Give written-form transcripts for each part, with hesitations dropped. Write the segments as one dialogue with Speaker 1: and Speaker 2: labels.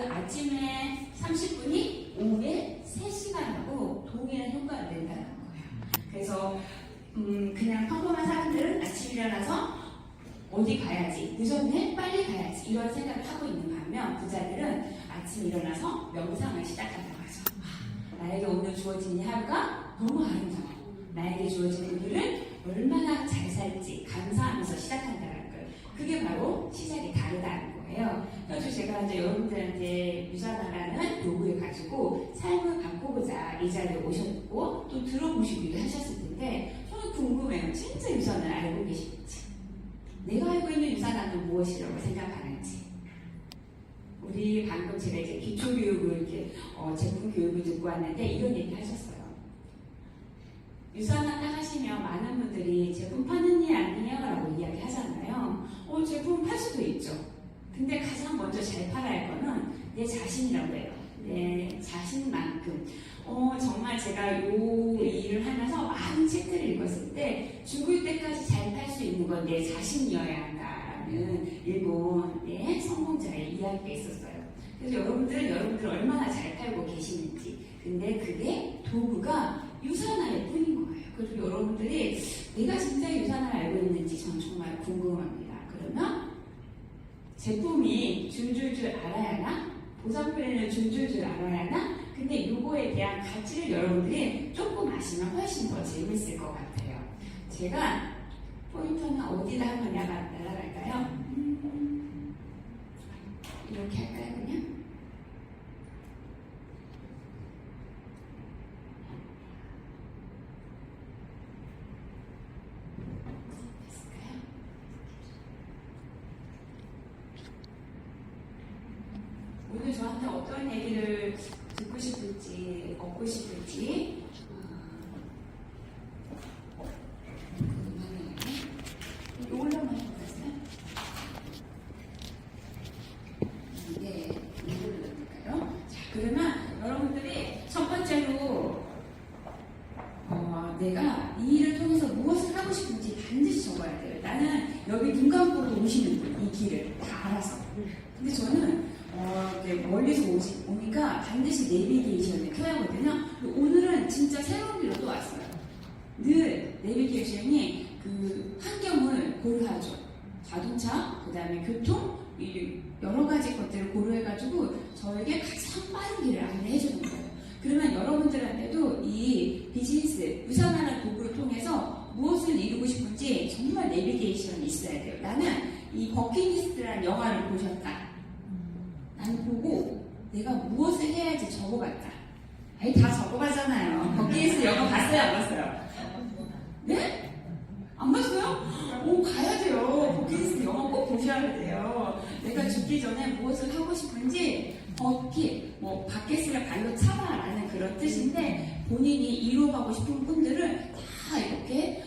Speaker 1: 그 아침에 30분이 오후에 3시간하고 동일한 효과가 된다는 거예요. 그래서 그냥 평범한 사람들은 아침 일어나서 어디 가야지, 늦었네, 빨리 가야지 이런 생각을 하고 있는 반면 부자들은 아침 일어나서 명상을 시작한다고 하죠. 나에게 오늘 주어진 이 하루가 너무 아름다워. 나에게 주어진 오늘을 얼마나 잘 살지 감사하면서 시작한다는 거예요. 그게 바로 시작이 다르다는 거예요. 그래서 제가 이제 여러분들한테 유산화라는 도구를 가지고 삶을 바꿔보자 이 자리에 오셨고 또 들어보시기도 하셨을 텐데 저는 궁금해요. 진짜 유산을 알고 계신지, 내가 알고 있는 유산화는 무엇이라고 생각하는지. 우리 방금 제가 이제 기초교육을 이렇게 제품 교육을 듣고 왔는데 이런 얘기 하셨어요. 유산화 딱 하시면 많은 분들이 제품 파는 일 아니에요? 라고 이야기 하잖아요. 제품 팔 수도 있죠. 근데 가장 먼저 잘 팔아야 할 거는 내 자신이라고 해요. 내 자신만큼. 정말 제가 요 일을 하면서 많은 책들을 읽었을 때 죽을 때까지 잘 팔 수 있는 건 내 자신이어야 한다는 일본의 성공자의 이야기가 있었어요. 그래서 여러분들 얼마나 잘 팔고 계시는지. 근데 그게 도구가 유산화일 뿐인 거예요. 그래서 여러분들이 내가 진짜 유산화를 알고 있는지 저는 정말 궁금합니다. 그러면 제품이 줄줄줄 알아야 하나? 보상표를 줄줄줄 알아야 하나? 근데 이거에 대한 가치를 여러분들이 조금 아시면 훨씬 더 재밌을 것 같아요. 제가 포인터는 어디다 한번 날아갈까요? 이렇게 할까요, 그냥? 오늘 저한테 어떤 얘기를 듣고 싶을지, 얻고 싶을지 이걸로만 해볼까요? 네, 이걸로 해볼까요? 자, 그러면 여러분들이 첫 번째로 내가 이 일을 통해서 무엇을 하고 싶은지 반드시 적어야 돼요. 나는 여기 눈 감고도 오시는 분, 이 길을 다 알아서. 근데 저는 멀리서 오니까 반드시 내비게이션을 켜야 하거든요. 오늘은 진짜 새로운 길로 또 왔어요. 늘 내비게이션이 그 환경을 고려하죠. 자동차, 그 다음에 교통, 여러 가지 것들을 고려해가지고 저에게 가장 빠른 길을 안내해주는 거예요. 그러면 여러분들한테도 이 비즈니스, 유산화라는 도구를 통해서 무엇을 이루고 싶은지 정말 내비게이션이 있어야 돼요. 나는 이 버킷리스트라는 영화를 보셨다. 나는 보고 내가 무엇을 해야지 적어봤다. 아니, 다 적어봤잖아요. 버킷리스트 영화 봤어요? 안 봤어요? 네? 안 봤어요? 오, 가야 돼요. 버킷리스트 영화 꼭 보셔야 돼요. 내가 죽기 전에 무엇을 하고 싶은지 버킷, 바켓을 발로 차라라는 그런 뜻인데 본인이 이루어가고 싶은 분들을 다 이렇게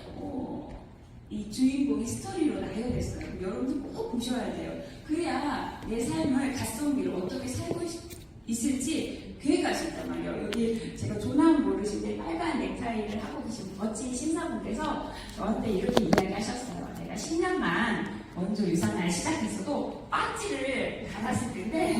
Speaker 1: 이 주인공이 스토리로 나열했어요. 여러분들 꼭 보셔야 돼요. 그래야 내 삶을 갓성비로 어떻게 살고 있을지 계획할 수 있단 말이에요. 여기 제가 조나은 모르시는데 빨간 넥타이를 하고 계신 멋진 신사분께서 저한테 이렇게 이야기하셨어요. 내가 10년만 먼저 유산화를 시작했어도 빠지를 달았을 텐데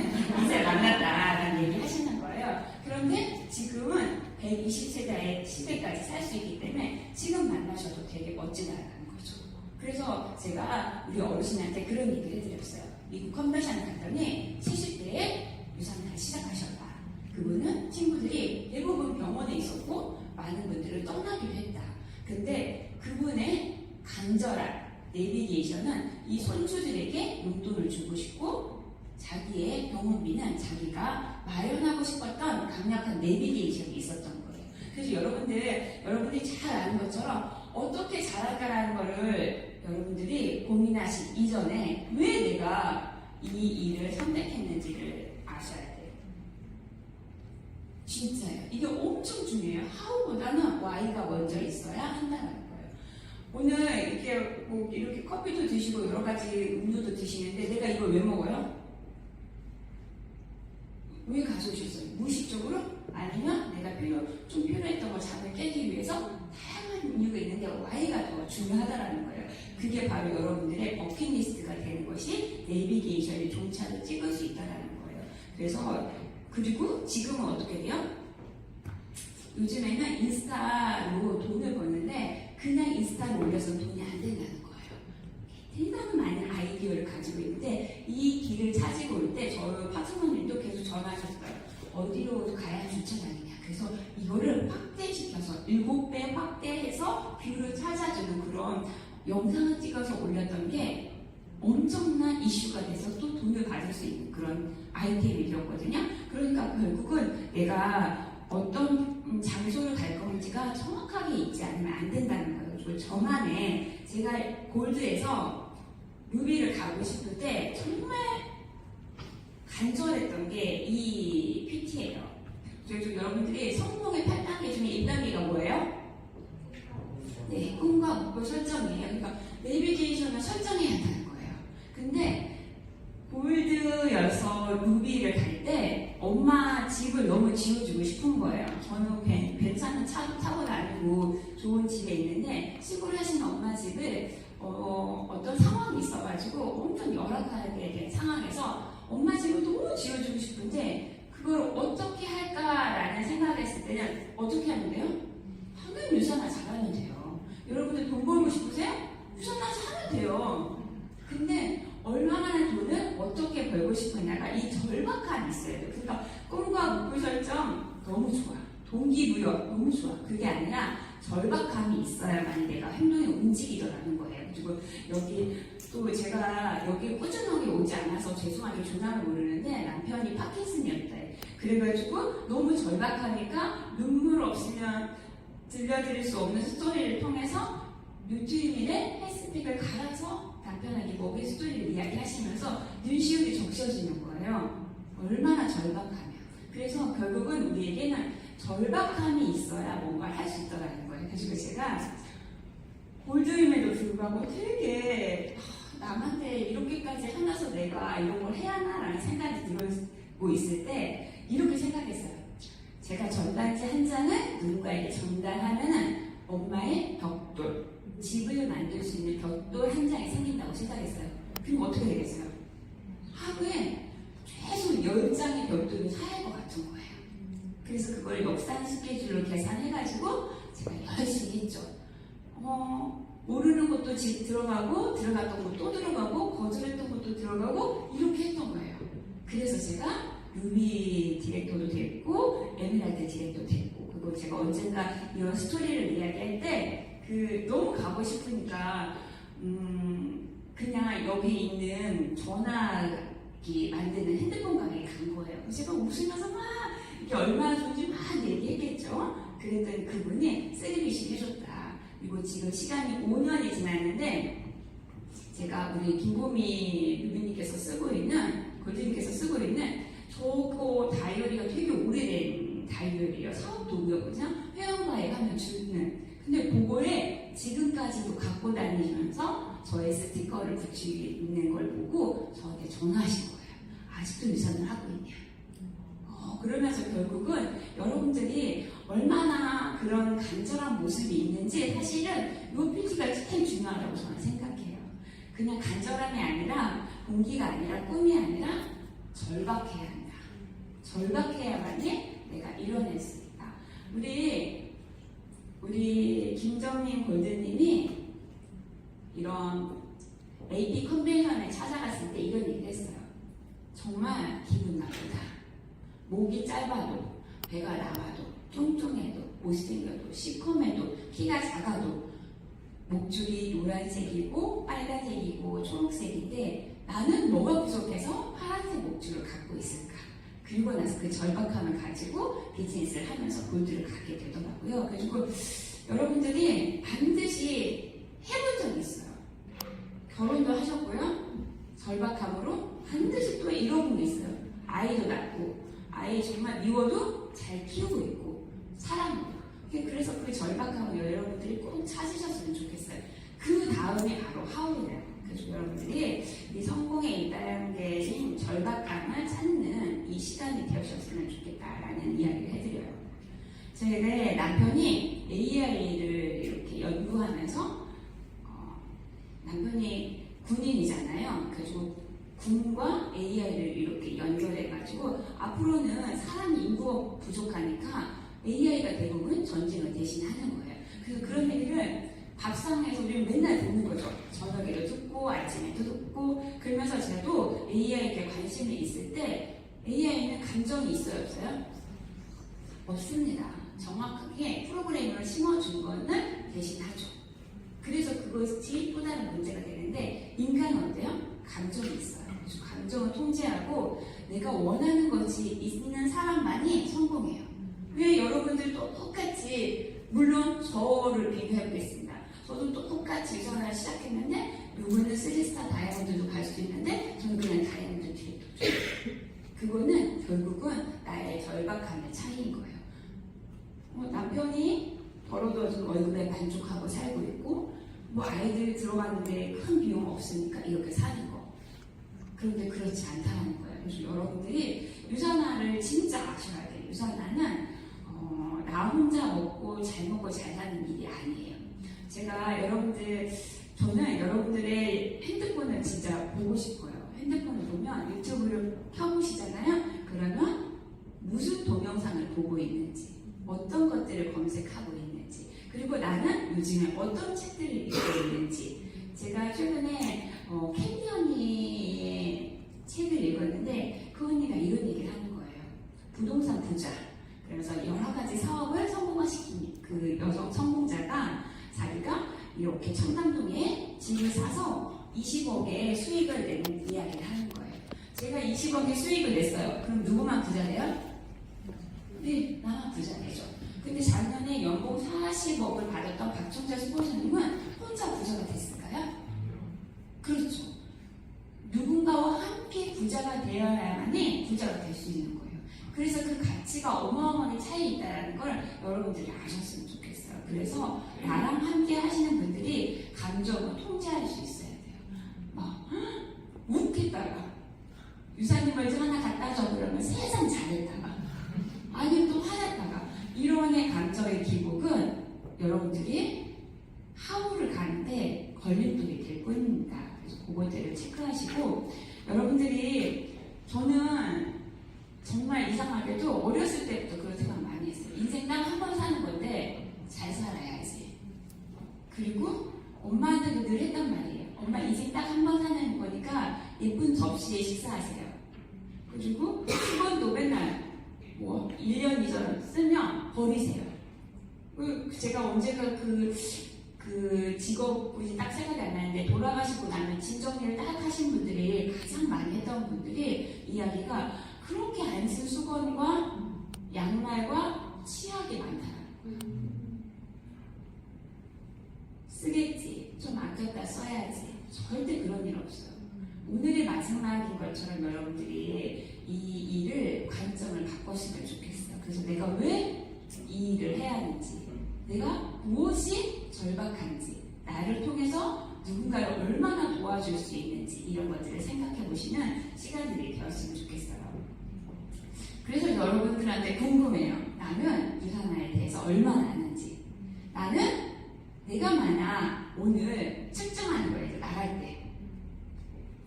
Speaker 1: 이제 만났다라는 얘기 하시는 거예요. 그런데 지금은 120세대 시대까지 살 수 있기 때문에 지금 만나셔도 되게 멋지다라는 거죠. 그래서 제가 우리 어르신한테 그런 얘기를 해드렸어요. 미국 컨벤션 갔더니 70대에 유산화를 시작하셨다. 그분은 친구들이 대부분 병원에 있었고 많은 분들을 떠나기도 했다. 근데 그분의 간절한 내비게이션은 이 손주들에게 용돈을 주고 싶고 자기의 병원비는 자기가 마련하고 싶었던 강력한 내비게이션이 있었던 거예요. 그래서 여러분들이 잘 아는 것처럼 어떻게 잘할까라는 거를 여러분들이 고민하시 이전에 왜 내가 이 일을 선택했는지를 아셔야 돼요. 진짜요. 이게 엄청 중요해요. how보다는 why가 먼저 있어야 한다는 거예요. 오늘 이렇게 커피도 드시고 여러 가지 음료도 드시는데 내가 이걸 왜 먹어요? 왜 가져오셨어요? 무의식적으로? 아니면 내가 좀 필요했던 걸 잠을 깨기 위해서 다양한 이유가 있는데 Y가 더 중요하다는 거예요. 그게 바로 여러분들의 버킷리스트가 되는 것이 내비게이션의 종착을 찍을 수 있다는 거예요. 그래서 그리고 지금은 어떻게 돼요? 요즘에는 인스타로 돈을 버는데 그냥 인스타로 올려서 돈이 안 된다는 거예요. 대단히 많은 아이디어를 가지고 있는데 이 길을 찾고 올 때 저희 파트너님도 계속 전화하셨어요. 어디로 가야 주차장이냐. 그래서 이거를 확대시켜서 7배 확대해서 뷰를 찾아주는 그런 영상을 찍어서 올렸던 게 엄청난 이슈가 돼서 또 돈을 받을 수 있는 그런 아이템이었거든요. 그러니까 결국은 내가 어떤 장소를 갈 건지가 정확하게 있지 않으면 안 된다는 거예요. 그리고 저만의 제가 골드에서 루비를 가고 싶을 때 정말 간절했던 게 이 PT예요. 그래서 여러분들이 성공의 8단계 중에 1단계가 뭐예요? 네, 꿈과 목표 설정이에요. 그러니까 내비게이션을 설정해야 한다는 거예요. 근데 골드여서 루비를 갈 때 엄마 집을 너무 지어주고 싶은 거예요. 저는 괜찮은 차도 타고 다니고 좋은 집에 있는데 시골에 하시는 엄마 집을 어떤 상황이 있어가지고 엄청 열악하게 된 상황에서 엄마 집을 너무 지어주고 싶은데 그걸 어떻게 할까라는 생각을 했을 때는 어떻게 하면 돼요? 당연히 유산을 잘하면 돼요. 여러분들 돈 벌고 싶으세요? 유산을 하면 돼요. 근데 얼마나 돈을 어떻게 벌고 싶으냐가 이 절박함이 있어야 돼요. 그러니까 꿈과 목표 설정 너무 좋아. 동기부여 너무 좋아. 그게 아니라 절박함이 있어야만 내가 행동이 움직이더라는 거예요. 그리고 여기 또 제가 여기 꾸준하게 오지 않아서 죄송하게 전화를 모르는데 남편이 파킨슨이었다. 그래가지고 너무 절박하니까 눈물 없으면 들려드릴 수 없는 스토리를 통해서 뉴트리밀의 헬스팩을 갈아서 남편에게 목의 스토리를 이야기하시면서 눈시울이 적셔지는 거예요. 얼마나 절박하면. 그래서 결국은 우리에게는 절박함이 있어야 뭔가를 할 수 있다는 거예요. 그래서 제가 골드임에도 불구하고 되게 남한테 이렇게까지 하면서 내가 이런 걸 해야 하나라는 생각이 들고 있을 때 이렇게 생각했어요. 제가 전단지 한 장을 누군가에게 전달하면은 엄마의 벽돌, 집을 만들 수 있는 벽돌 한 장이 생긴다고 생각했어요. 그럼 어떻게 되겠어요? 하루에 최소 10장의 벽돌을 사야 할 것 같은 거예요. 그래서 그걸 역산 스케줄로 계산해가지고 제가 열심히 했죠. 모르는 것도 들어가고 들어갔던 것도 또 들어가고 거절했던 것도 들어가고 이렇게 했던 거예요. 그래서 제가 루비 디렉터도 됐고 에메랄드 디렉터도 됐고 그리고 제가 언젠가 이런 스토리를 이야기할 때 너무 가고 싶으니까 그냥 여기 있는 전화기 만드는 핸드폰 가게에 간 거예요. 제가 웃으면서 막 이렇게 얼마나 좋은지 막 얘기했겠죠. 그랬더니 그분이 세리비시 해줬다. 그리고 지금 시간이 5년이 지났는데 제가 우리 김보미 루비님께서 쓰고 있는 골드님께서 쓰고 있는 저거 다이어리가 되게 오래된 다이어리예요. 사업 도구였거든요. 회원가입하면 주는. 근데 그거에 지금까지도 갖고 다니면서 저의 스티커를 붙이고 있는 걸 보고 저한테 전화하신 거예요. 아직도 유산을 하고 있냐. 그러면서 결국은 여러분들이 얼마나 그런 간절한 모습이 있는지 사실은 이 PT가 제일 중요하다고 저는 생각해요. 그냥 간절함이 아니라 공기가 아니라 꿈이 아니라 절박해야 한다. 절박해야만이 내가 이뤄낼 수 있다. 우리 김정민 골드님이 이런 AP 컨벤션에 찾아갔을 때 이런 얘기를 했어요. 정말 기분 나쁘다. 목이 짧아도, 배가 나와도, 뚱뚱해도, 못생겨도, 시커매도, 키가 작아도, 목줄이 노란색이고, 빨간색이고, 초록색인데 나는 뭐가 부족해서 파란색 목줄을 갖고 있을까? 그리고 나서 그 절박함을 가지고 비즈니스를 하면서 골드를 갖게 되더라고요. 그리고 여러분들이 반드시 해본 적이 있어요. 결혼도 하셨고요. 절박함으로 반드시 또 이뤄본 게 있어요. 아이도 낳고, 아이 정말 미워도 잘 키우고 있고 사랑하고. 그래서 그 절박함을 여러분들이 꼭 찾으셨으면 좋겠어요. 그 다음에 바로 하울이에요. 그래서 여러분들이 이 성공의 1단계인 절박함을 찾는 이 시간이 되셨으면 좋겠다라는 이야기를 해드려요. 제 남편이 AI를 이렇게 연구하면서 남편이 군인이잖아요. 그래서 군과 AI를 이렇게 연결해가지고 그래가지고 앞으로는 사람이 인구가 부족하니까 AI가 대부분 전쟁을 대신하는 거예요. 그래서 그런 얘기를 밥상에서 우리는 맨날 듣는 거죠. 저녁에도 듣고 아침에도 듣고. 그러면서 저도 AI에 관심이 있을 때 AI는 감정이 있어요, 없어요? 없습니다. 정확하게 프로그래밍을 심어준 거는 대신하죠. 그래서 그것이 또 다른 문제가 되는데 인간은 어때요? 감정이 있어요. 그래서 감정을 통제하고 내가 원하는 것이 있는 사람만이 성공해요. 왜 여러분들도 똑같이, 물론 저를 비교해 보겠습니다. 저도 또 똑같이 유선을 시작했는데 누구는 3스타 다이아몬드도 갈 수도 있는데 저는 그냥 다이아몬드 뒤에 뒀죠. 그거는 결국은 나의 절박함의 차이인 거예요. 남편이 벌어들여준 얼굴에 만족하고 살고 있고 아이들 들어가는데 큰 비용 없으니까 이렇게 사는 거. 그런데 그렇지 않다는 거예요. 그래서 여러분들이 유산화를 진짜 아셔야 돼요. 유산화는 나 혼자 먹고 잘 먹고 잘 사는 일이 아니에요. 저는 여러분들의 핸드폰을 진짜 보고 싶어요. 핸드폰을 보면 유튜브를 켜보시잖아요. 그러면 무슨 동영상을 보고 있는지, 어떤 것들을 검색하고 있는지, 그리고 나는 요즘에 어떤 책들을 읽고 있는지. 제가 최근에 캔디 언니의 책을 읽었는데 그 언니가 이런 얘기를 하는 거예요. 부동산 부자. 그래서 여러 가지 사업을 성공화시킨 그 여성 성공자가 자기가 이렇게 청담동에 집을 사서 20억의 수익을 내는 이야기를 하는 거예요. 제가 20억의 수익을 냈어요. 그럼 누구만 부자 돼요? 네, 나만 부자 되죠. 근데 작년에 연봉 40억을 받았던 박종자 스포츠님은 혼자 부자가 됐을까요? 그렇죠. 누군가와 함께 부자가 되어야만이 부자가 될 수 있는 거예요. 그래서 그 가치가 어마어마하게 차이 있다는 걸 여러분들이 아셨으면 좋겠어요. 그래서 나랑 함께 하시는 분들이 감정을 통제할 수 있어야 돼요. 막 웃겠다가 유사님을 좀 하나 갖다 줘 그러면 세상 잘했다가 아니면 또 화냈다가 이런의 감정의 기복은 여러분들이 하우를 가는데 걸림돌이 될 뿐입니다. 그래서 그것들을 체크하시고 여러분들이 저는 정말 이상하게도 어렸을 때부터 그런 생각 많이 했어요. 인생 딱 한 번 사는 건데 잘 살아야지. 그리고 엄마한테도 늘 했단 말이에요. 엄마 인생 딱 한 번 사는 거니까 예쁜 접시에 식사하세요. 그리고 수건도 맨날 1년, 2년 쓰면 버리세요. 제가 언제가 그 직업군이 딱 생각이 안 나는데 돌아가시고 나면 짐 정리를 딱 하신 분들이 가장 많이 했던 분들이 이야기가 그렇게 안 쓴 수건과 양말과 치약이 많다는 거예요. 쓰겠지. 좀 아꼈다 써야지. 절대 그런 일 없어요. 오늘의 마지막인 것처럼 여러분들이 이 일을 관점을 바꿨으면 좋겠어요. 그래서 내가 왜 이 일을 해야 하는지, 내가 무엇이 절박한지, 나를 통해서 누군가를 얼마나 도와줄 수 있는지 이런 것들을 생각해 보시는 시간들이 되었으면 좋겠어요. 그래서 여러분들한테 궁금해요. 나는 유산화에 대해서 얼마나 아는지. 나는 내가 만약 오늘 측정하는 거예요. 나갈 때.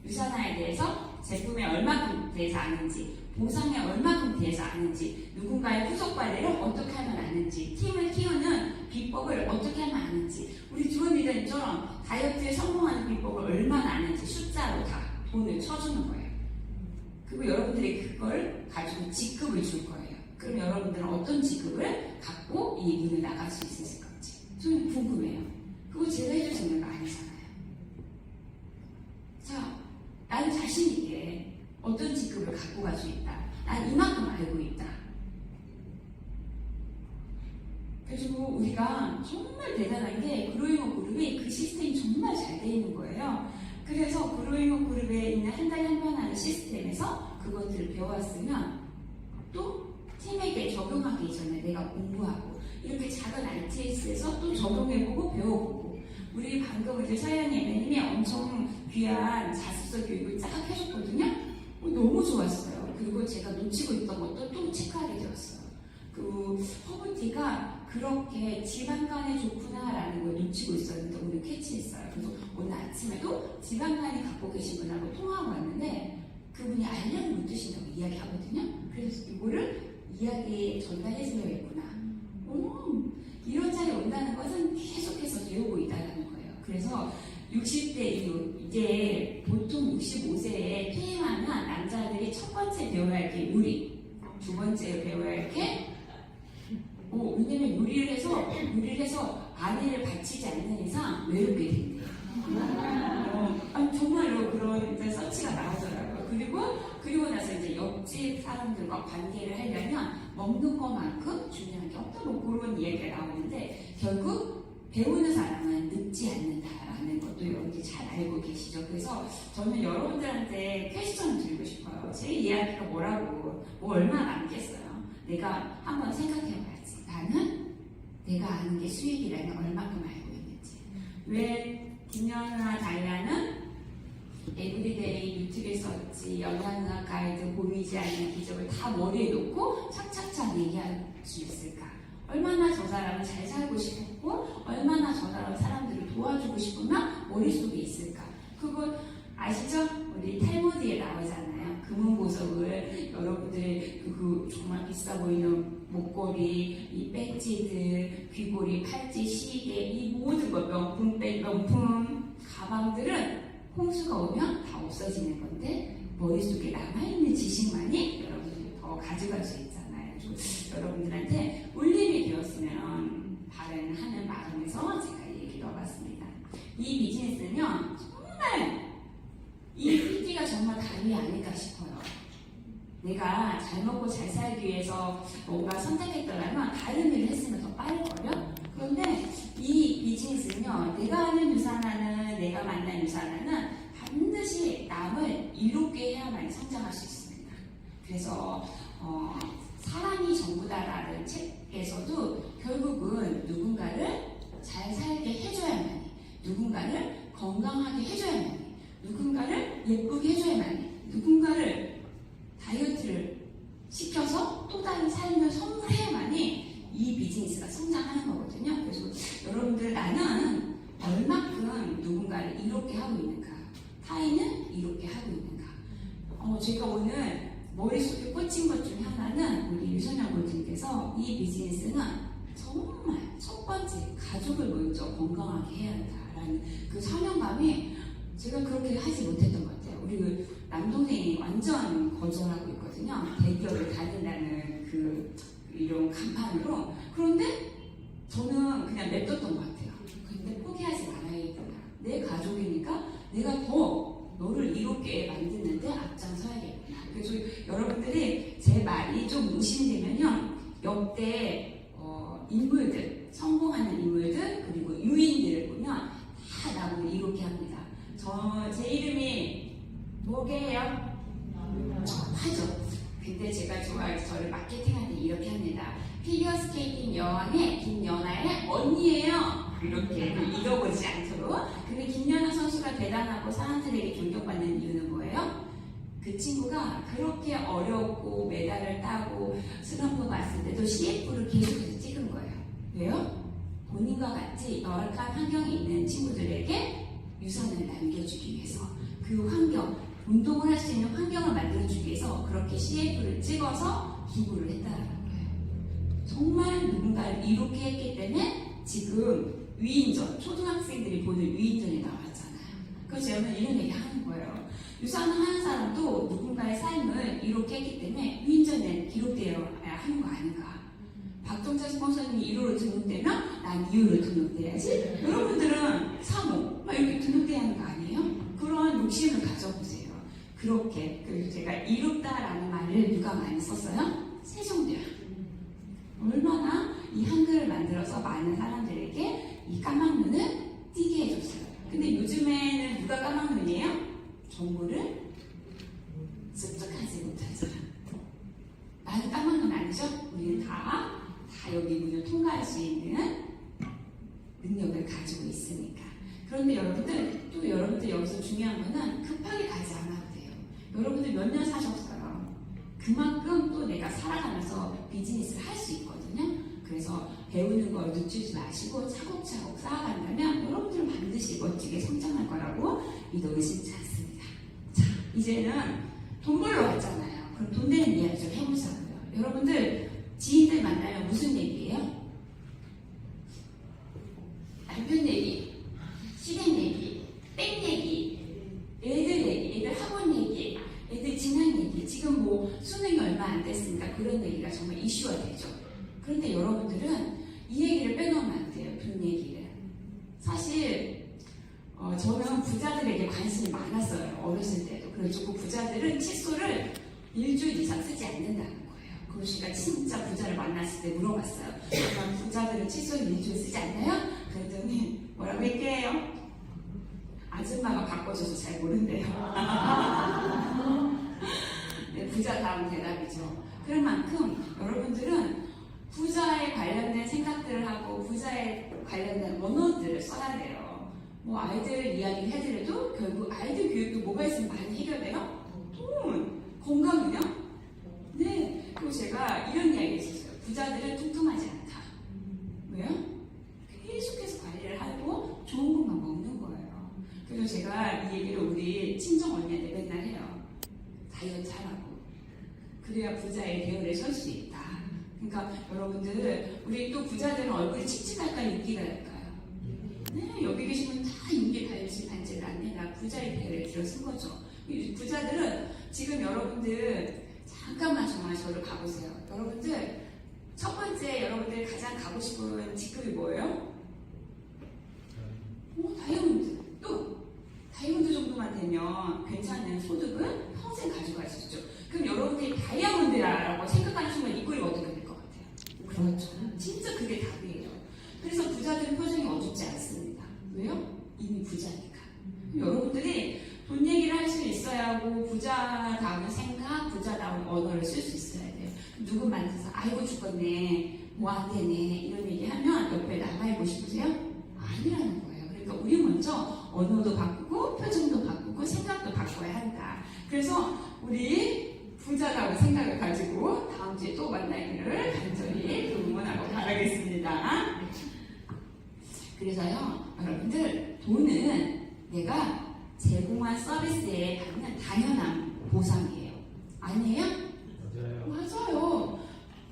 Speaker 1: 유산화에 대해서 제품에 얼마큼 대해서 아는지, 보상에 얼마큼 대해서 아는지, 누군가의 후속 관리를 어떻게 하면 아는지, 팀을 키우는 비법을 어떻게 하면 아는지, 우리 주원 리더님처럼 다이어트에 성공하는 비법을 얼마나 아는지 숫자로 다 돈을 쳐주는 거예요. 그리고 여러분들이 그걸 가지고 직급을 줄 거예요. 그럼 여러분들은 어떤 직급을 갖고 이 문을 나갈 수 있을 건지 좀 궁금해요. 그거 제가 해줄 수 있는 거 아니잖아요. 자, 나는 자신 있게 어떤 직급을 갖고 갈 수 있다. 난 이만큼 알고 있다. 그리고 우리가 정말 대단한 게 그로잉어 그룹이 그 시스템이 정말 잘 돼 있는 거예요. 그래서 그로잉어 그룹에 있는 한 달에 한 번 하는 시스템에서 그것들을 배워왔으면 또 팀에게 적용하기 전에 내가 공부하고 이렇게 작은 ITS에서 또 적용해보고 배워보고 우리 방금 이제 서현이 애매님이 엄청 귀한 자습서 교육을 쫙 해줬거든요. 너무 좋았어요. 그리고 제가 놓치고 있던 것도 또 체크하게 되었어요. 그 허브티가 그렇게 지방간에 좋구나라는 걸 놓치고 있었는데 오늘 캐치했어요. 그래서 오늘 아침에도 지방간이 갖고 계신 분하고 통화하고 왔는데 그분이 알려를 못 드신다고 이야기하거든요. 그래서 이거를 이야기에 전달해줘야겠구나. 이런 자리에 온다는 것은 계속해서 배우고 있다는 거예요. 그래서 60대 이후, 이제 보통 65세에 퇴임하는 남자들이 첫 번째 배워야 할 게 요리, 두 번째 배워야 할 게 왜냐면 요리를 해서 아내를 바치지 않는 이상 외롭게 된대요. 정말로 그런 이제 서치가 나오더라고요. 그리고 나서 이제 옆집 사람들과 관계를 하려면 먹는 것만큼 중요한 게 없다. 그런 이야기가 나오는데 결국 배우는 사람은 늙지 않는다라는 것도 여러분들이 잘 알고 계시죠. 그래서 저는 여러분들한테 퀘스천을 드리고 싶어요. 제 이야기가 뭐라고, 얼마 남겠어요. 내가 한번 생각해봐야지. 나는 내가 아는 게 수익이라면 얼마큼 알고 있는지. 왜 김연아 다이아는 에브리데이 유튜브에 썼지, 영양학 가이드, 보이지 않는 기적을 다 머리에 놓고 착착착 얘기할 수 있을까? 얼마나 저 사람을 잘 살고 싶었고, 얼마나 저 사람들을 도와주고 싶으면 머릿속에 있을까? 그거 아시죠? 우리 탈무드에 나오잖아요. 금은보석을 여러분들 정말 비싸 보이는 목걸이, 이 배지들, 귀걸이, 팔찌, 시계, 이 모든 것, 명품, 가방들은 홍수가 오면 다 없어지는 건데 머릿속에 남아있는 지식만이 여러분들이 더 가져갈 수 있잖아요. 여러분들한테 울림이 되었으면 하는 마음에서 제가 얘기 넣어봤습니다. 이 비즈니스는요, 정말 이 PD가 정말 답이 아닐까 싶어요. 내가 잘 먹고 잘 살기 위해서 뭔가 선택했더라면 다른 일을 했으면 더 빠를걸요? 그런데 이 비즈니스는요, 내가 아는 유산하는, 내가 만난 유산하는 반드시 남을 이롭게 해야만 성장할 수 있습니다. 그래서 사람이 전부다라는 책에서도 결국은 누군가를 잘 살게 해줘야만이, 누군가를 건강하게 해줘야만이, 누군가를 예쁘게 해줘야만이, 누군가를 다이어트를 시켜서 또 다른 삶을 선물해야만이 이 비즈니스가 성장하는 거거든요. 그래서 여러분들, 나는 얼마큼 누군가를 이롭게 하고 있는가, 타인은 이롭게 하고 있는가. 제가 오늘 머릿속에 꽂힌 것 중에 하나는 우리 유선영 고객님께서 이 비즈니스는 정말 첫 번째 가족을 먼저 건강하게 해야 한다라는 그 사명감이, 제가 그렇게 하지 못했던 것 같아요. 우리 그 남동생이 완전 거절하고 있거든요. 대기업을 다닌다는 이런 간판으로. 그런데 저는 그냥 냅뒀던 것 같아요. 근데 포기하지 말아야겠구나. 내 가족이니까 내가 더 너를 이롭게 만드는데 앞장서야겠구나. 그래서 여러분들이 제 말이 좀 의심되면요, 역대 인물들, 성공하는 인물들, 그리고 유인들을 보면 다 나를 이롭게 합니다. 제 이름이 뭐게요? 하죠. 근데 제가 좋아해서 저를 마케팅할 때 이렇게 합니다. 피겨스케이팅 여왕의 김연아의 언니예요. 이렇게 잃어버리지 않도록. 근데 김연아 선수가 대단하고 사람들에게 존경받는 이유는 뭐예요? 그 친구가 그렇게 어렵고 메달을 따고 슬럼프가 왔을 때도 CF를 계속해서 찍은 거예요. 왜요? 본인과 같이 열악한 환경에 있는 친구들에게 유산을 남겨주기 위해서, 그 환경, 운동을 할 수 있는 환경을 만들어주기 위해서 그렇게 CF를 찍어서 기부를 했다는 거예요. 정말 누군가를 이롭게 했기 때문에 지금 위인전, 초등학생들이 보는 위인전에 나왔잖아요. 그래서 저는 이런 얘기 하는 거예요. 유산을 하는 사람도 누군가의 삶을 이롭게 했기 때문에 위인전에 기록되어야 하는 거 아닌가. 박동자 스폰서님이 1호로 등록되면 난 2호로 등록돼야지. 여러분들은 3호 막 이렇게 등록돼야 하는 거 아니에요? 그런 욕심을 가져보세요. 그렇게. 그리고 제가 이롭다라는 말을 누가 많이 썼어요? 세종대왕. 얼마나 이 한글을 만들어서 많은 사람들에게 이 까막눈을 띄게 해줬어요. 근데 요즘에는 누가 까막눈이에요? 정보를 습득하지 못한 사람. 나는 까막눈 아니죠? 우리는 다 여기 문을 통과할 수 있는 능력을 가지고 있으니까. 그런데 여러분들 여기서 중요한 거는 급하게 가지 않아도 돼요. 여러분들 몇 년 사셨어요. 그만큼 또 내가 살아가면서 비즈니스를 할 수 있거든요. 그래서 배우는 걸 늦추지 마시고 차곡차곡 쌓아간다면 여러분들은 반드시 멋지게 성장할 거라고 믿어 의심치 않습니다. 자, 이제는 돈 벌러 갔잖아요. 그럼 돈 되는 이야기 좀 해보자고요. 여러분들 지인들 만나면 무슨 얘기예요? 남편 얘기, 시댁 얘기, 땡 얘기, 애들 얘기, 애들 학원 얘기, 애들 진학 얘기. 지금 뭐 수능이 얼마 안 됐으니까 그런 얘기가 정말 이슈가 되죠. 그런데 여러분들은 이 얘기를 빼놓으면 안 돼요. 돈 얘기를. 사실 저는 부자들에게 관심이 많았어요. 어렸을 때도. 그래가지고 부자들은 칫솔을 일주일 이상 쓰지 않는다는 거예요. 그래서 제가 진짜 부자를 만났을 때 물어봤어요. 그럼 부자들은 칫솔 일주일 쓰지 않나요? 그랬더니 뭐라고 했게요? 아줌마가 바꿔줘서 잘 모른대요. 네, 부자 다음 대답이죠. 그런 만큼 여러분들은 부자에 관련된 생각들을 하고 부자에 관련된 언어들을 써야 돼요. 뭐 아이들 이야기를 해드려도 결국 아이들 교육도 뭐가 있으면 많이 해결돼요? 돈! 건강은요? 네. 그리고 제가 이런 이야기 했었어요. 부자들은 뚱뚱하지 않다. 왜요? 계속해서 관리를 하고 좋은 것만 먹는 거예요. 그래서 제가 이 얘기를 우리 친정 언니한테 맨날 해요. 다이어트 하라고. 그래야 부자의 대열에 설 수 있다. 그러니까 여러분들 우리 또 부자들은 얼굴이 칙칙할까요? 인기가 날까요? 네, 여기 계시면 다 인기 발실 반지를 안 내나 부자의 대열에 들어선 거죠. 이 부자들은 지금 여러분들 잠깐만 정말 저를 가보세요. 여러분들 첫 번째 여러분들 가장 가고 싶은 직급이 뭐예요? 다이아몬드. 또 다이아몬드 정도만 되면 괜찮은 소득은 평생 가져갈 수 있죠. 그럼 여러분들이 다이아몬드라고 생각하는 순간 이 꼴이 어떻게 될 것 같아요? 그렇죠. 진짜 그게 답이에요. 그래서 부자들은 표정이 어둡지 않습니다. 왜요? 이미 부자니까. 여러분들이 돈 얘기를 할 수 있어야 하고 부자다운 생각, 부자다운 언어를 쓸 수 있어야 돼요. 누구 만나서 아이고 죽겠네, 뭐 안 되네 이런 얘기하면 옆에 나가고 싶으세요? 아니라는 거예요. 그러니까 우리 먼저 언어도 바꾸고 표정도 바꾸고 생각도 바꿔야 한다. 그래서 우리 부자다운 생각을 가지고 다음 주에 또 만나기를 간절히 응원하고 바라겠습니다. 그래서요, 여러분들 돈은 내가 제공한 서비스에 받는 당연한 보상이에요. 아니에요?
Speaker 2: 맞아요.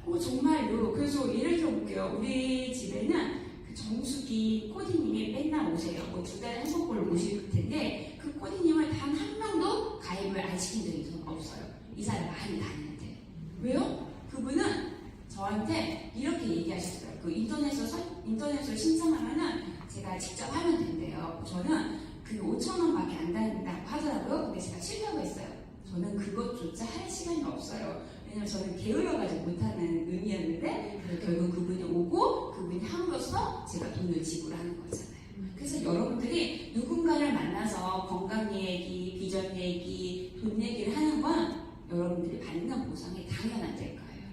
Speaker 1: 맞아요. 정말로. 그래서 예를 들어 볼게요. 우리 집에는 그 정수기 코디님이 맨날 오세요. 뭐 2달에 한 번꼴로 오실 텐데 그 코디님을 단 한 명도 가입을 안 시킨 적이 없어요. 이 사람 많이 다니는데. 왜요? 그분은 저한테 이렇게 얘기하셨어요. 그 인터넷으로 신청하면은 제가 직접 하면 된대요. 저는 그 5,000원밖에 안 다닌다고 하더라고요. 근데 제가 치려고 했어요. 저는 그것조차 할 시간이 없어요. 왜냐면 저는 게을러가지고 못하는 의미였는데 결국 그분이 오고 그분이 함으로써 제가 돈을 지불하는 거잖아요. 그래서 여러분들이 누군가를 만나서 건강 얘기, 비전 얘기, 돈 얘기를 하는 건 여러분들이 받는 보상이 당연한 될 거예요.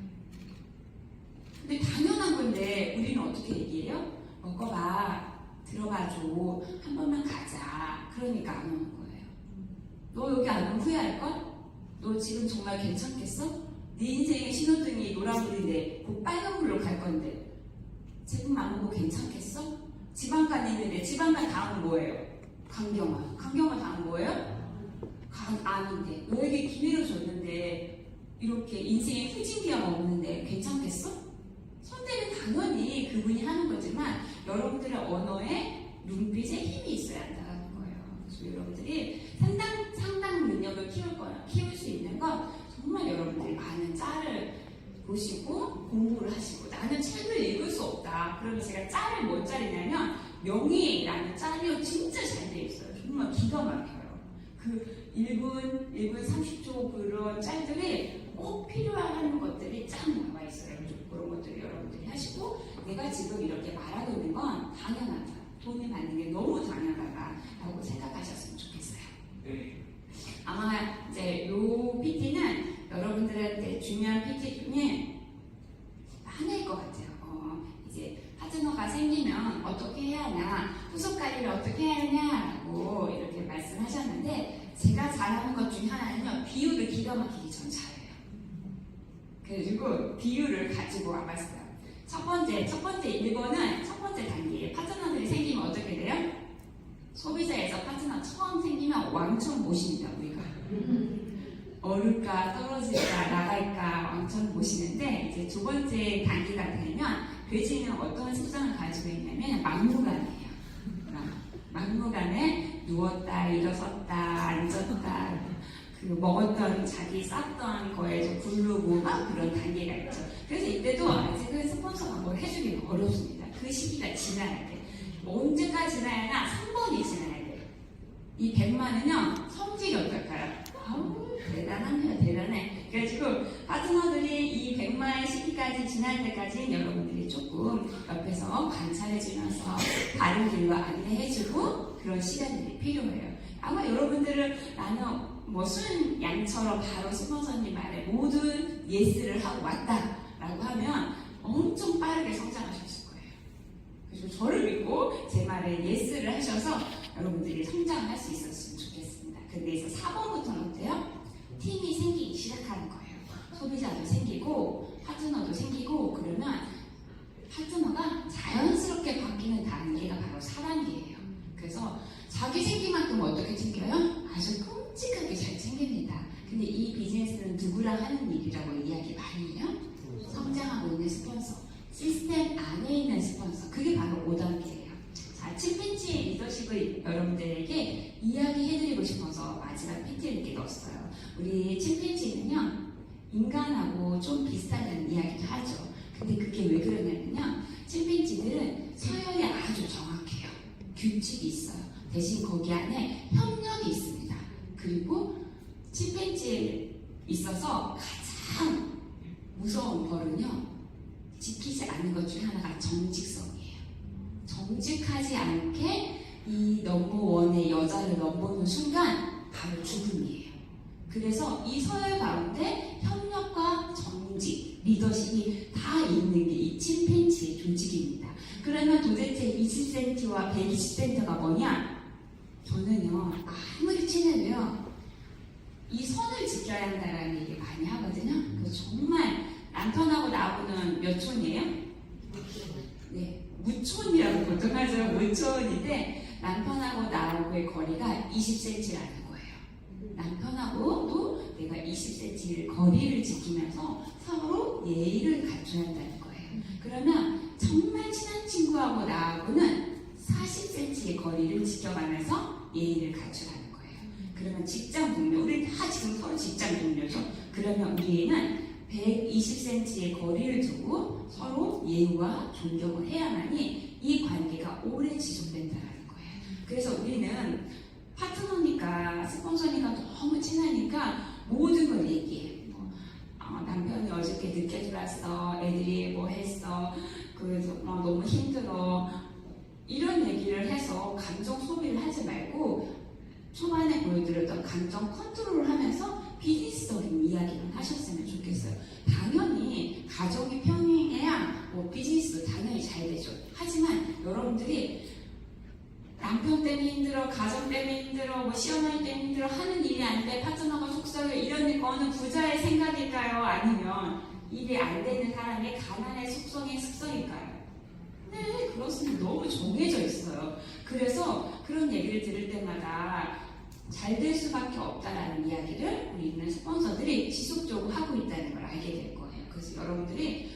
Speaker 1: 근데 당연한 건데 우리는 어떻게 얘기해요? 먹어봐. 들어가줘. 한 번만 가자. 그러니까 안 오는 거예요. 너 여기 안 오면 후회할걸? 너 지금 정말 괜찮겠어? 네 인생의 신호등이 노란불인데 곧 빨간불로 갈 건데 제품 안 오고 괜찮겠어? 지방간 있는데 지방간 다음은 뭐예요? 강경화. 강경화 다음 뭐예요? 암인데 너에게 기회를 줬는데 이렇게 인생에 후진기가 없는데 괜찮겠어? 선택은 당연히 그분이 하는 거지만 여러분들의 언어에 눈빛에 힘이 있어야 한다는 거예요. 그래서 여러분들이 상당 능력을 키울 수 있는 건 정말 여러분들이 많은 짤을 보시고 공부를 하시고 나는 책을 읽을 수 없다. 그러면 제가 짤을 뭔 짤이냐면 명의라는 짤이요 진짜 잘 돼 있어요. 정말 기가 막혀요. 그 1분 30초 그런 짤들이 꼭 필요한 것들이 쫙 나와 있어요. 그런 것들을 여러분들이 하시고 내가 지금 이렇게 말하고 있는 건 당연하다. 돈이 받는 게 너무 당연하다라고 생각하셨으면 좋겠어요. 아마 이제 요 PT는 여러분들한테 중요한 PT 중에 하나일 것 같아요. 이제 파트너가 생기면 어떻게 해야 하나, 후속 관리를 어떻게 해야 하냐라고 이렇게 말씀하셨는데 제가 잘하는 것 중에 하나는요, 비유를 기가 막히게 전 잘해요. 그래가지고 비유를 가지고 와봤어요. 첫 번째 1번은 첫 번째 단계에 파트너들이 생기면 어떻게 돼요? 소비자에서 파트너 처음 생기면 왕처럼 모십니다, 우리가. 오를까 떨어질까 나갈까 왕창 보시는데 이제 두 번째 단계가 되면 돼지는 어떤 습성을 가지고 있냐면 막무가내예요. 막무가내 누웠다 일어섰다 앉았다 그 먹었던 자기 쌌던 거에 좀 굴르고 막 그런 단계가 있죠. 그래서 이때도 아직은 스폰서가 뭘 해주기는 어렵습니다. 그 시기가 지나야 돼. 언제까지 지나야 3번이 지나야 돼. 이 100만은요 성질이 어떨까요? 아우 대단합니다. 대단해. 그래가지고 파트너들이 이 100만 시기까지 지날 때까지 여러분들이 조금 옆에서 관찰해주면서 다른 길로 안내해주고 그런 시간들이 필요해요. 아마 여러분들은 나는 뭐 순 양처럼 바로 스폰서님 말에 모든 예스를 하고 왔다라고 하면 엄청 빠르게 성장하셨을 거예요. 그래서 저를 믿고 제 말에 예스를 하셔서 여러분들이 성장할 수 있었으면 좋겠습니다. 근데 이제 4번부터는 어때요? 팀이 생기기 시작하는 거예요. 소비자도 생기고 파트너도 생기고 그러면 파트너가 자연스럽게 바뀌는 단계가 바로 4단계예요. 그래서 자기 생기만큼 어떻게 챙겨요? 아주 끔찍하게 잘 챙깁니다. 근데 이 비즈니스는 누구랑 하는 일이라고 이야기 많이 해요? 성장하고 있는 스폰서, 시스템 안에 있는 스폰서, 그게 바로 5단계예요. 자, 침팬지 리더십을 여러분들에게 이야기해드리고 싶어서 마지막 PT를 이렇게 넣었어요. 우리 침팬지는요, 인간하고 좀 비슷하다는 이야기도 하죠. 근데 그게 왜 그러냐면요, 침팬지들은 서열이 아주 정확해요. 규칙이 있어요. 대신 거기 안에 협력이 있습니다. 그리고 침팬지에 있어서 가장 무서운 벌은요, 지키지 않는 것 중에 하나가 정직성이에요. 정직하지 않게 이 넘버원의 여자를 넘보는 순간 바로 죽음이에요. 그래서 이 서열 가운데 협력과 정직, 리더십이 다 있는 게 이 침팬지의 조직입니다. 그러면 도대체 20cm와 120cm가 뭐냐? 저는요, 아무리 친해도요, 이 선을 지켜야 한다는 얘기 많이 하거든요. 그래서 정말 남편하고 나하고는 몇 촌이에요? 네, 무촌이라고 보통 하죠. 무촌인데 남편하고 나하고의 거리가 20cm라는 거예요. 남편하고도 내가 20cm 거리를 지키면서 서로 예의를 갖춰야 한다는 거예요. 그러면 정말 친한 친구하고 나하고는 40cm의 거리를 지켜가면서 예의를 갖추라는 거예요. 그러면 직장 동료, 우리 다 지금 서로 직장 동료죠. 그러면 우리는 120cm의 거리를 두고 서로 예우와 존경을 해야만이 이 관계가 오래 지속된다는 거예요. 그래서 우리는 파트너니까 스폰서니까 너무 친하니까 모든 걸 얘기해. 남편이 어저께 늦게 들어왔어. 애들이 뭐 했어. 그래서 너무 힘들어. 이런 얘기를 해서 감정 소비를 하지 말고 초반에 보여드렸던 감정 컨트롤을 하면서 비즈니스적인 이야기만 하셨으면 좋겠어요. 당연히 가족이 평행해야 비즈니스도 당연히 잘 되죠. 하지만 여러분들이 남편 때문에 힘들어, 가정 때문에 힘들어, 시어머니 때문에 힘들어, 하는 일이 안 돼, 파트너가 속썩여, 이러니까 어느 부자의 생각일까요? 아니면 일이 안 되는 사람의 가난의 속성의 습성일까요? 네, 그렇습니다. 너무 정해져 있어요. 그래서 그런 얘기를 들을 때마다 잘 될 수밖에 없다라는 이야기를 우리 있는 스폰서들이 지속적으로 하고 있다는 걸 알게 될 거예요. 그래서 여러분들이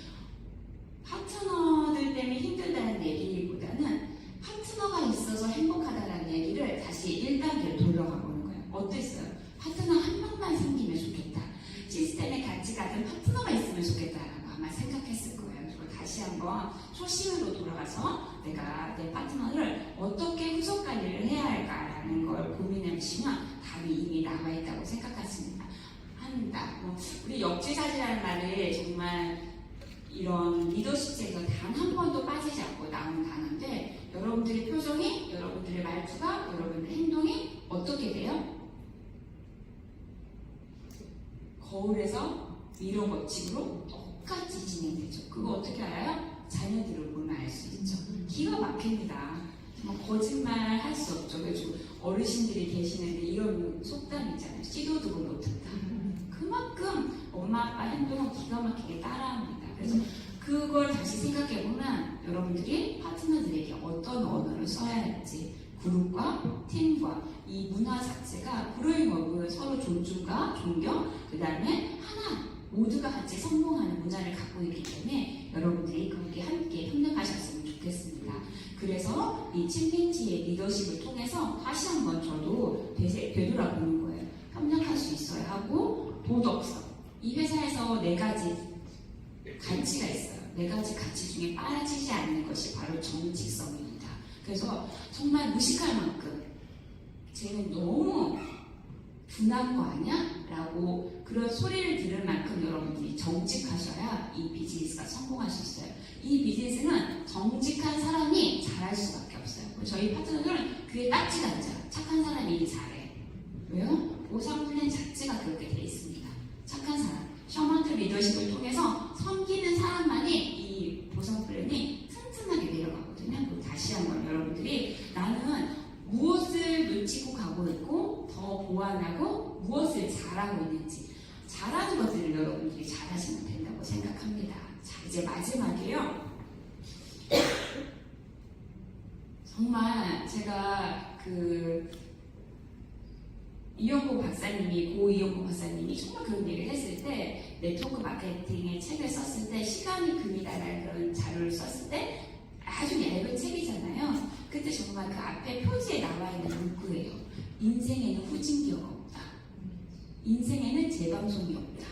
Speaker 1: 파트너들 때문에 힘들다는 얘기보다는 파트너가 있어서 행복하다는 얘기를 다시 1단계로 돌아가 보는 거예요. 어땠어요? 파트너 한 명만 생기면 좋겠다. 시스템에 같이 가는 파트너가 있으면 좋겠다라고 아마 생각했을 거예요. 그리고 다시 한번 초심으로 돌아가서 내가 내 파트너를 어떻게 후속 관리를 해야 할까라는 걸 고민해 보시면 답이 이미 나와 있다고 생각하십니다. 합니다. 우리 역지사지라는 말을 정말 이런 리더십에서 단 한 번도 빠지지 않고 나온 단어인데 여러분들의 표정이, 여러분들의 말투가, 여러분들의 행동이 어떻게 돼요? 거울에서 미러 법칙으로 똑같이 진행되죠. 그거 어떻게 알아요? 자녀들을 보면 알 수 있죠. 기가 막힙니다. 거짓말 할 수 없죠. 그래서 어르신들이 계시는데 이런 속담 있잖아요. 씨도 두고 못한다. 그만큼 엄마 아빠 행동은 기가 막히게 따라합니다. 그래서 그걸 다시 생각해보면 여러분들이 파트너들에게 어떤 언어를 써야 할지 그룹과 팀과 이 문화 자체가 그로잉 업은 서로 존중과 존경, 그 다음에 하나 모두가 같이 성공하는 문화를 갖고 있기 때문에 여러분들이 거기에 함께 협력하셨으면 좋겠습니다. 그래서 이 침팬지의 리더십을 통해서 다시 한번 저도 되돌아보는 거예요. 협력할 수 있어야 하고 도덕성. 이 회사에서 4가지 가치가 있어요. 4가지 가치 중에 빠지지 않는 것이 바로 정직성입니다. 그래서 정말 무식할 만큼 쟤는 너무 둔한 거 아니야? 라고 그런 소리를 들을 만큼 여러분들이 정직하셔야 이 비즈니스가 성공할 수 있어요. 이 비즈니스는 정직한 사람이 잘할 수밖에 없어요. 저희 파트너들은 그게 딱지가 앉아요. 착한 사람이 일이 잘해. 왜요? 보상 플랜 자체가 그렇게 돼 있습니다. 착한 사람. 셔먼트 리더십을 통해서 섬기는 사람만이 이 보상 플랜이 튼튼하게 내려가거든요. 그리고 다시 한번 여러분들이 나는 무엇을 놓치고 가고 있고 더 보완하고 무엇을 잘하고 있는지 잘하는 것들을 여러분들이 잘하시면 된다고 생각합니다. 자, 이제 마지막이에요. 정말 제가 이영복 박사님이 고 이영복 박사님이 정말 그런 얘기를 했을 때 네트워크 마케팅의 책을 썼을 때 시간이 금이다라는 그런 자료를 썼을 때 아주 얇은 책이잖아요. 그때 정말 그 앞에 표지에 나와 있는 문구예요. 인생에는 후진기어가 없다. 인생에는 재방송이 없다.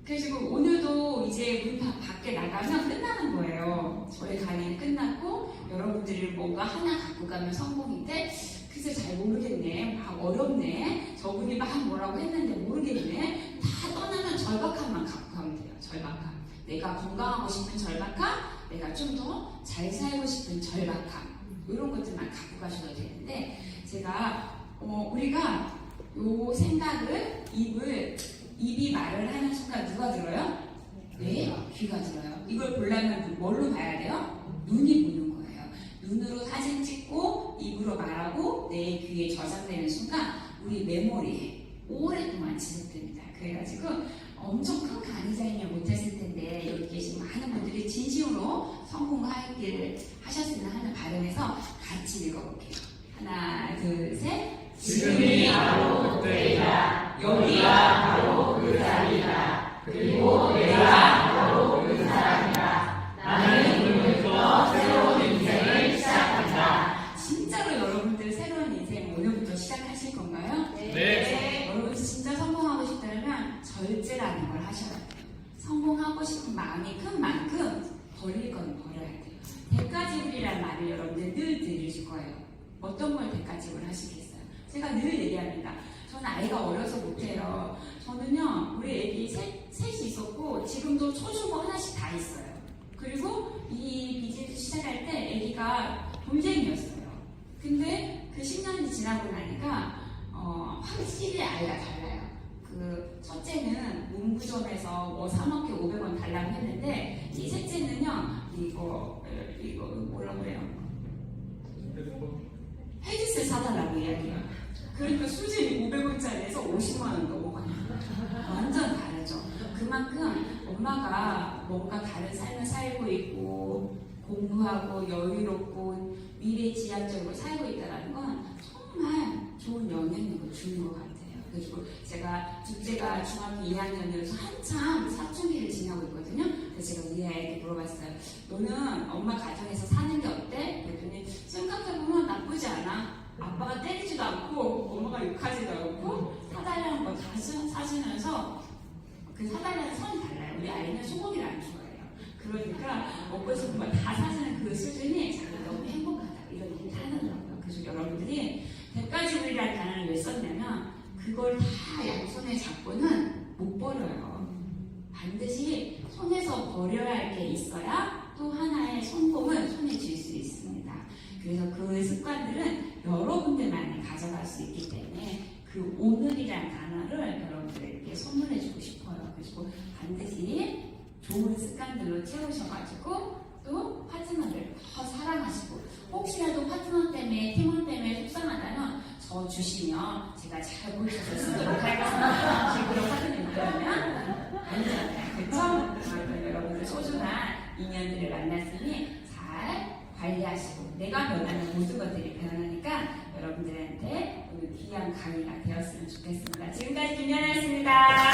Speaker 1: 그래서 오늘도 이제 문 밖에 나가면 끝나는 거예요. 저희 강의는 끝났고 여러분들이 뭔가 하나 갖고 가면 성공인데 글쎄 잘 모르겠네. 막 어렵네. 저분이 막 뭐라고 했는데 모르겠네. 다 떠나면 절박함만 갖고 가면 돼요. 절박함. 내가 건강하고 싶은 절박함, 내가 좀 더 잘 살고 싶은 절박함 이런 것들만 갖고 가셔도 되는데 제가 우리가 요 생각을 입이 말을 하는 순간 누가 들어요? 네, 귀가 들어요. 이걸 보려면 뭘로 봐야 돼요? 눈이 보는 거예요. 눈으로 사진 찍고 입으로 말하고 내 귀에 저장되는 순간 우리 메모리에 오랫동안 지속됩니다. 그래가지고 엄청 큰 강의자이면 못했을 텐데 여기 계신 많은 분들이 진심으로 성공하기를 하셨으면 하는 바람에서 같이 읽어볼게요. 하나, 둘, 셋.
Speaker 2: 지금이 바로 그때이다. 여기가 바로 그 자리이다. 그리고 내가 바로 그 사람이다. 나는 오늘부터 새로운 인생을 시작한다.
Speaker 1: 진짜로 여러분들 새로운 인생 오늘부터 시작하실 건가요?
Speaker 2: 네.
Speaker 1: 여러분 진짜 성공하고 싶다면 절제라는 걸 하셔야 돼요. 성공하고 싶은 마음이 큰 만큼 버릴 건 버려야 돼요. 대가지불이라는 말을 여러분들 늘 들으실 거예요. 어떤 걸 대가지불 하시겠어요? 제가 늘 얘기합니다. 저는 아이가 어려서 못해요. 저는요, 우리 애기 셋이 있었고, 지금도 초중고 하나씩 다 있어요. 그리고 이 비즈니스 시작할 때 애기가 돌쟁이였어요. 근데 그 10년이 지나고 나니까, 확실히 아이가 달라요. 그 첫째는 문구점에서 뭐 사먹게 500원 달라고 했는데, 이 셋째는요, 이거 뭐라 그래요? 헤드셋 사달라고 이야기해요. 그러니까 수준이 500원짜리에서 50만원 넘어가요. 완전 다르죠. 그만큼 엄마가 뭔가 다른 삶을 살고 있고 공부하고 여유롭고 미래지향적으로 살고 있다는 건 정말 좋은 영향력을 주는 것 같아요. 그리고 제가 둘째가 중학교 2학년이라서 한참 사춘기를 지나고 있거든요. 그래서 제가 우리 아이에게 물어봤어요. 너는 엄마 가정에서 사는 게 어때? 그랬더니 생각해보면 나쁘지 않아. 아빠가 때리지도 않고 엄마가 욕하지도 않고 사달라는 거 다 사주면서 그 사달라는 선이 달라요. 우리 아이는 소고기를 안 좋아해요. 그러니까 먹고 싶은 거 다 사주는 그 수준이 자기가 너무 행복하다 이런 얘기를 하더라고요. 그래서 여러분들이 대가지불이라는 단어를 왜 썼냐면 그걸 다 양손에 잡고는 못 버려요. 반드시 손에서 버려야 할 게 있어야 또 하나의 성공을 손에 쥘 수 있습니다. 그래서 그 습관들은 여러분들만이 가져갈 수 있기 때문에 그 오늘이라는 단어를 여러분들에게 선물해주고 싶어요. 그리고 반드시 좋은 습관들로 채우셔가지고 또 파트너를 더 사랑하시고 혹시라도 파트너 때문에 팀원 때문에 속상하다면 저 주시면 제가 잘 보여줘서 쓰도록 하겠습니다. 지금 파트너 있다면 아니잖아요. 그렇죠? 여러분들 소중한 인연들을 만났으니 잘 관리하시고 변하시고 내가 변하면 모든 것들이 변하니까 여러분들한테 오늘 귀한 강의가 되었으면 좋겠습니다. 지금까지 김연아였습니다.